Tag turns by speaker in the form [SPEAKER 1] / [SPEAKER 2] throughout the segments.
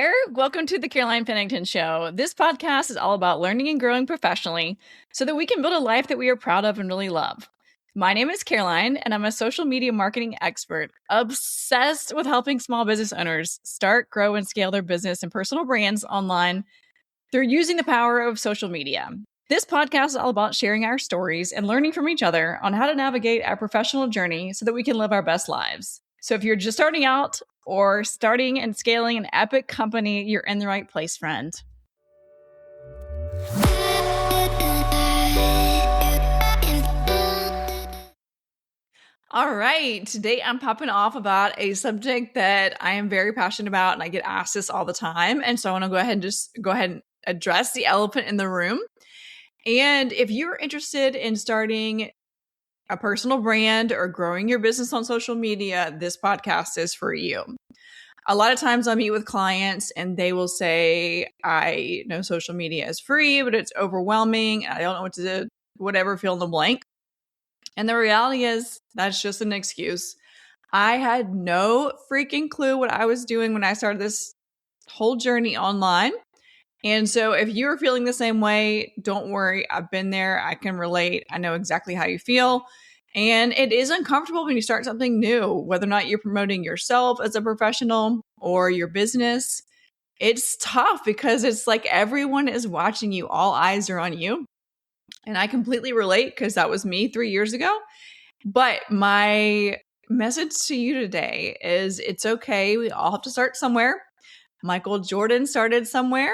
[SPEAKER 1] there. Welcome to the Caroline Pennington Show. This podcast is all about learning and growing professionally so that we can build a life that we are proud of and really love. My name is Caroline, and I'm a social media marketing expert obsessed with helping small business owners start, grow, and scale their business and personal brands online through using the power of social media. This podcast is all about sharing our stories and learning from each other on how to navigate our professional journey so that we can live our best lives. So if you're just starting out or starting and scaling an epic company, you're in the right place, friend. All right, today I'm popping off about a subject that I am very passionate about, and I get asked this all the time. And so I want to go ahead and address the elephant in the room. And if you're interested in starting a personal brand or growing your business on social media, this podcast is for you. A lot of times I meet with clients and they will say, I know social media is free, but it's overwhelming. I don't know what to do, whatever, fill in the blank. And the reality is that's just an excuse. I had no freaking clue what I was doing when I started this whole journey online. And so if you're feeling the same way, don't worry. I've been there. I can relate. I know exactly how you feel. And it is uncomfortable when you start something new, whether or not you're promoting yourself as a professional or your business. It's tough because it's like everyone is watching you. All eyes are on you. And I completely relate because that was me 3 years ago. But my message to you today is it's okay. We all have to start somewhere. Michael Jordan started somewhere.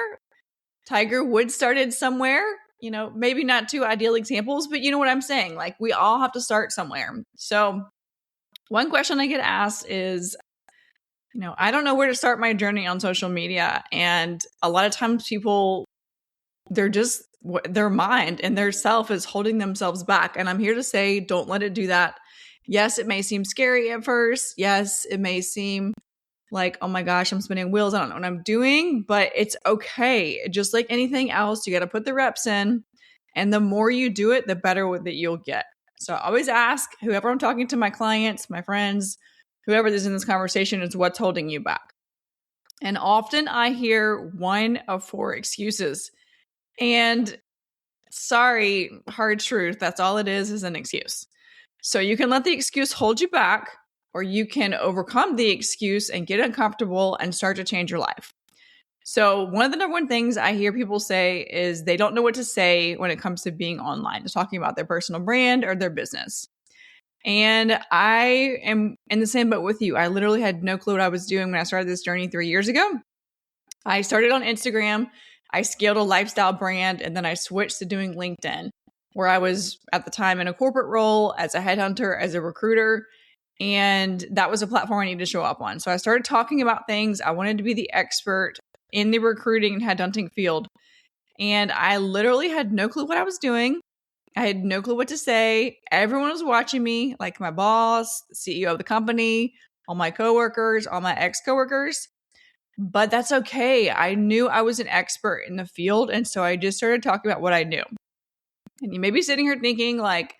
[SPEAKER 1] Tiger Woods started somewhere. You know, maybe not two ideal examples, but you know what I'm saying? Like, we all have to start somewhere. So one question I get asked is, I don't know where to start my journey on social media. And a lot of times people, their mind and their self is holding themselves back. And I'm here to say, don't let it do that. Yes, it may seem scary at first. Yes, it may seem like, oh my gosh, I'm spinning wheels. I don't know what I'm doing, but it's okay. Just like anything else, you got to put the reps in. And the more you do it, the better that you'll get. So I always ask whoever I'm talking to, my clients, my friends, whoever is in this conversation, is what's holding you back. And often I hear one of four excuses. And sorry, hard truth, that's all it is an excuse. So you can let the excuse hold you back, or you can overcome the excuse and get uncomfortable and start to change your life. So one of the number one things I hear people say is they don't know what to say when it comes to being online, talking about their personal brand or their business. And I am in the same boat with you. I literally had no clue what I was doing when I started this journey 3 years ago. I started on Instagram. I scaled a lifestyle brand, and then I switched to doing LinkedIn, where I was at the time in a corporate role as a headhunter, as a recruiter. And that was a platform I needed to show up on. So I started talking about things. I wanted to be the expert in the recruiting and headhunting field. And I literally had no clue what I was doing. I had no clue what to say. Everyone was watching me, like my boss, the CEO of the company, all my coworkers, all my ex-coworkers. But that's okay. I knew I was an expert in the field. And so I just started talking about what I knew. And you may be sitting here thinking like,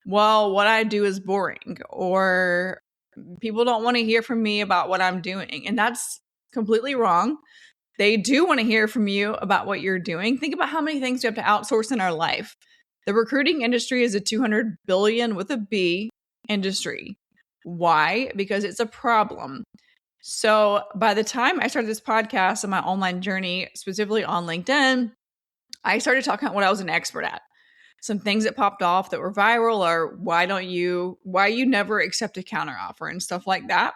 [SPEAKER 1] well, what I do is boring, or people don't want to hear from me about what I'm doing. And that's completely wrong. They do want to hear from you about what you're doing. Think about how many things we have to outsource in our life. The recruiting industry is a 200 billion with a B industry. Why? Because it's a problem. So by the time I started this podcast and my online journey, specifically on LinkedIn, I started talking about what I was an expert at. Some things that popped off that were viral, or why you never accept a counteroffer and stuff like that.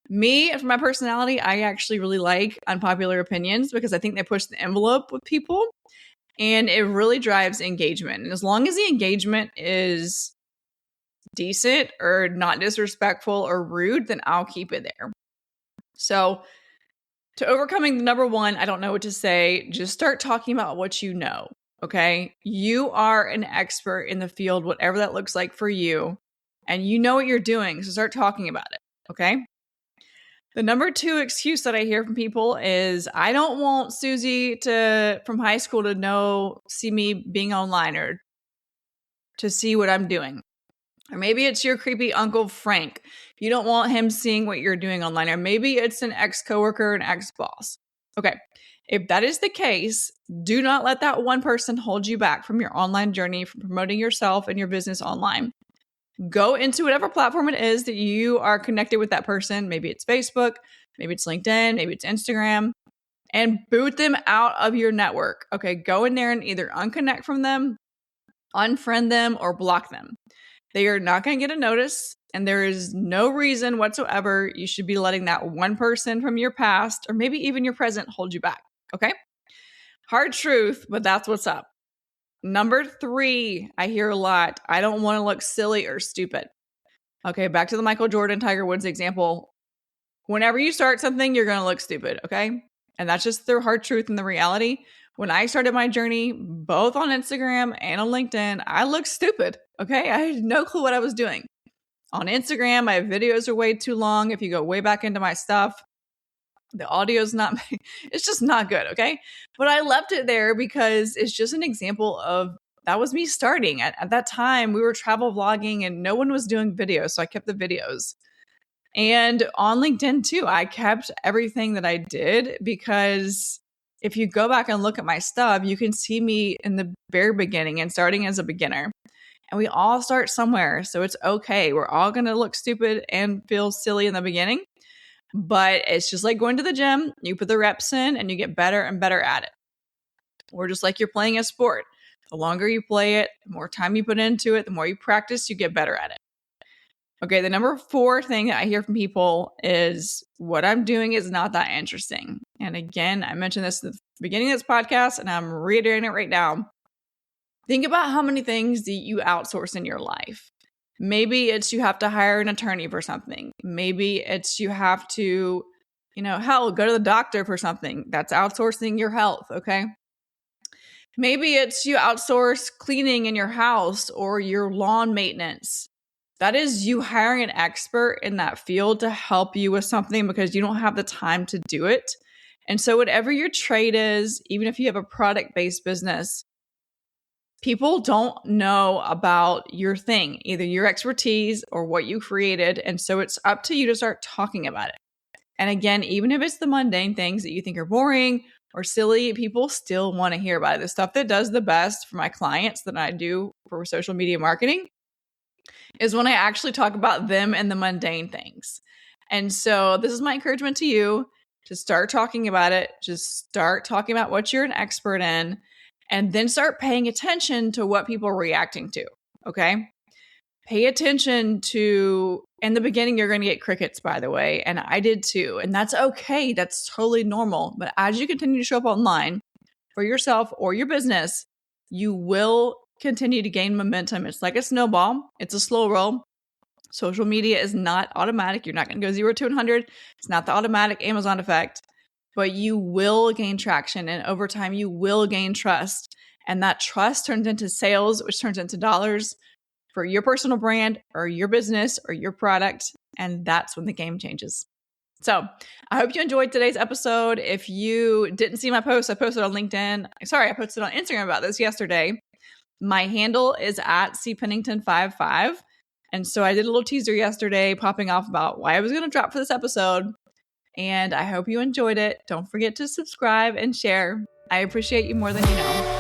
[SPEAKER 1] Me, for my personality, I actually really like unpopular opinions because I think they push the envelope with people and it really drives engagement. And as long as the engagement is decent or not disrespectful or rude, then I'll keep it there. So to overcoming the number one, I don't know what to say, just start talking about what you know. Okay. You are an expert in the field, whatever that looks like for you, and you know what you're doing. So start talking about it. Okay. The number two excuse that I hear from people is, I don't want Susie from high school to see me being online or to see what I'm doing. Or maybe it's your creepy Uncle Frank. You don't want him seeing what you're doing online. Or maybe it's an ex-coworker, an ex-boss. Okay. If that is the case, do not let that one person hold you back from your online journey, from promoting yourself and your business online. Go into whatever platform it is that you are connected with that person. Maybe it's Facebook, maybe it's LinkedIn, maybe it's Instagram, and boot them out of your network. Okay. Go in there and either unconnect from them, unfriend them, or block them. They are not going to get a notice, and there is no reason whatsoever you should be letting that one person from your past or maybe even your present hold you back. Okay. Hard truth, but that's what's up. Number 3, I hear a lot. I don't want to look silly or stupid. Okay, back to the Michael Jordan, Tiger Woods example. Whenever you start something, you're going to look stupid, okay? And that's just the hard truth and the reality. When I started my journey, both on Instagram and on LinkedIn, I looked stupid, okay? I had no clue what I was doing. On Instagram, my videos are way too long. If you go way back into my stuff, the audio's not, it's just not good, okay? But I left it there because it's just an example of that was me starting. At that time, we were travel vlogging and no one was doing videos, so I kept the videos. And on LinkedIn too, I kept everything that I did because if you go back and look at my stuff, you can see me in the very beginning and starting as a beginner. And we all start somewhere, so it's okay. We're all going to look stupid and feel silly in the beginning. But it's just like going to the gym. You put the reps in and you get better and better at it. Or just like you're playing a sport. The longer you play it, the more time you put into it, the more you practice, you get better at it. Okay, the number 4 thing that I hear from people is what I'm doing is not that interesting. And again, I mentioned this at the beginning of this podcast and I'm reiterating it right now. Think about how many things that you outsource in your life. Maybe it's you have to hire an attorney for something. Maybe it's you have to, hell, go to the doctor for something. That's outsourcing your health, okay? Maybe it's you outsource cleaning in your house or your lawn maintenance. That is you hiring an expert in that field to help you with something because you don't have the time to do it. And so whatever your trade is, even if you have a product-based business, people don't know about your thing, either your expertise or what you created. And so it's up to you to start talking about it. And again, even if it's the mundane things that you think are boring or silly, people still want to hear about it. The stuff that does the best for my clients that I do for social media marketing is when I actually talk about them and the mundane things. And so this is my encouragement to you to start talking about it. Just start talking about what you're an expert in. And then start paying attention to what people are reacting to, okay? Pay attention to, in the beginning, you're going to get crickets, by the way, and I did too. And that's okay. That's totally normal. But as you continue to show up online for yourself or your business, you will continue to gain momentum. It's like a snowball. It's a slow roll. Social media is not automatic. You're not going to go 0 to 100. It's not the automatic Amazon effect. But you will gain traction, and over time you will gain trust. And that trust turns into sales, which turns into dollars for your personal brand or your business or your product. And that's when the game changes. So I hope you enjoyed today's episode. If you didn't see my post, I posted on LinkedIn. I posted on Instagram about this yesterday. My handle is at cpennington55. And so I did a little teaser yesterday popping off about why I was going to drop for this episode. And I hope you enjoyed it. Don't forget to subscribe and share. I appreciate you more than you know.